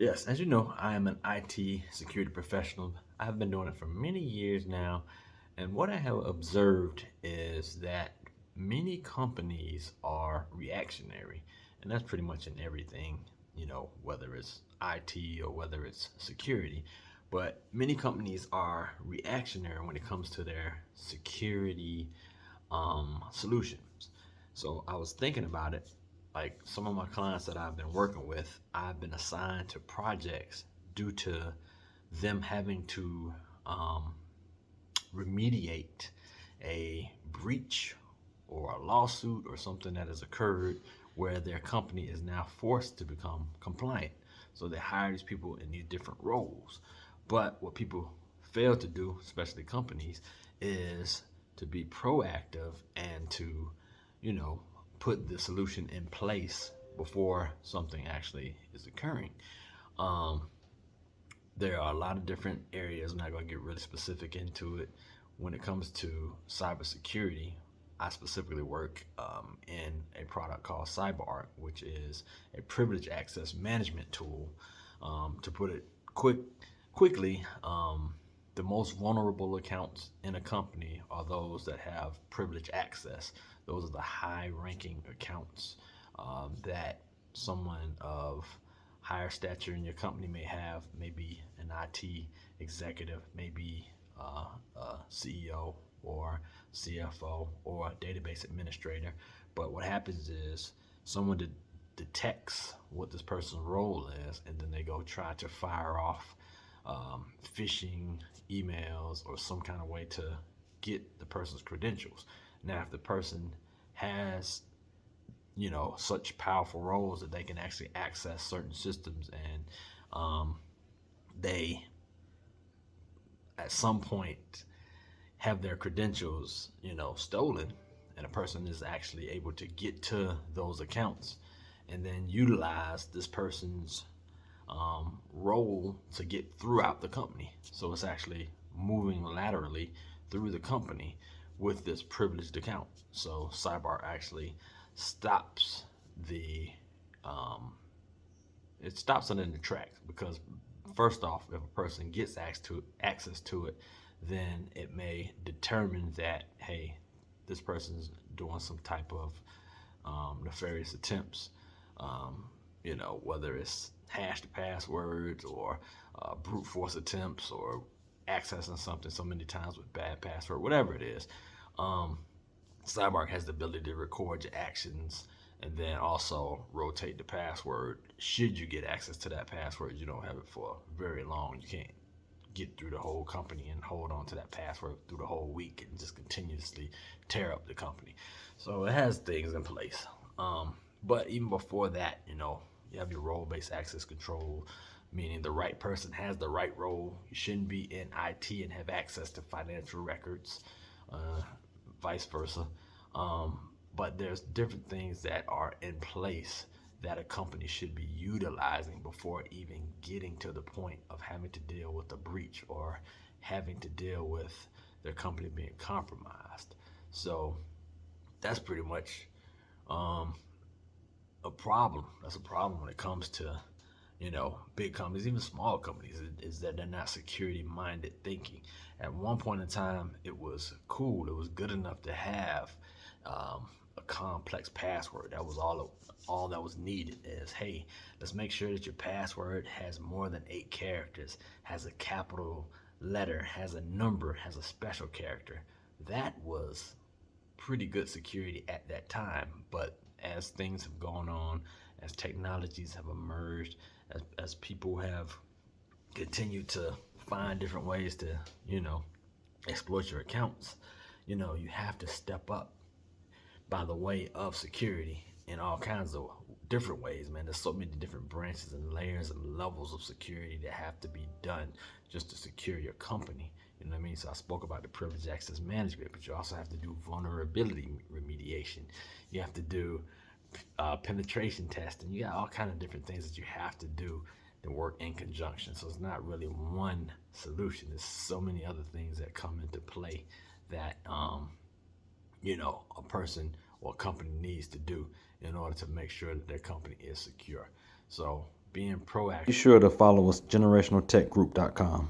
Yes, as you know, I am an IT security professional. I have been doing it for many years now. And what I have observed is that many companies are reactionary. And that's pretty much in everything, whether it's IT or whether it's security. But many companies are reactionary when it comes to their security solutions. So I was thinking about it. Like some of my clients that I've been working with, I've been assigned to projects due to them having to um, remediate a breach or a lawsuit or something that has occurred where their company is now forced to become compliant. So they hire these people in these different roles. But what people fail to do, especially companies, is to be proactive and to, you know, put the solution in place before something actually is occurring. Um, there are a lot of different areas. I'm not going to get really specific into it. When it comes to cybersecurity, I specifically work in a product called CyberArk, which is a privilege access management tool. To put it quickly, the most vulnerable accounts in a company are those that have privilege access. Those are the high-ranking accounts that someone of higher stature in your company may have, maybe an IT executive, maybe a CEO or CFO or a database administrator. But what happens is someone detects what this person's role is, and then they go try to fire off phishing emails or some kind of way to get the person's credentials. Now, if the person has such powerful roles that they can actually access certain systems and they at some point have their credentials stolen, and a person is actually able to get to those accounts and then utilize this person's role to get throughout the company. So it's actually moving laterally through the company with this privileged account. So CyberArk actually stops the um, it stops it in the tracks because first off, if a person gets access to it, then it may determine that hey, this person's doing some type of nefarious attempts. Um, whether it's hashed passwords or brute force attempts or accessing something so many times with bad password, whatever it is. Um, CyberArk has the ability to record your actions and then also rotate the password. Should you get access to that password, you don't have it for very long. You can't get through the whole company and hold on to that password through the whole week and just continuously tear up the company. So it has things in place. But even before that, you have your role-based access control, meaning the right person has the right role. You shouldn't be in IT and have access to financial records. Vice versa. But there's different things that are in place that a company should be utilizing before even getting to the point of having to deal with a breach or having to deal with their company being compromised. So that's pretty much um, a problem. That's a problem when it comes to big companies, even small companies, is that they're not security minded thinking. At one point in time, it was cool. It was good enough to have a complex password. That was all that was needed. Is hey, let's make sure that your password has more than 8 characters, has a capital letter, has a number, has a special character. That was pretty good security at that time. But as things have gone on, as technologies have emerged, as people have continued to find different ways to, exploit your accounts, you have to step up by the way of security in all kinds of different ways, man. There's so many different branches and layers and levels of security that have to be done just to secure your company. You know what I mean? So I spoke about the privileged access management, but you also have to do vulnerability remediation. You have to do penetration testing. You got all kind of different things that you have to do that work in conjunction. So it's not really one solution. There's so many other things that come into play that a person or a company needs to do in order to make sure that their company is secure. So being proactive. Be sure to follow us, generationaltechgroup.com.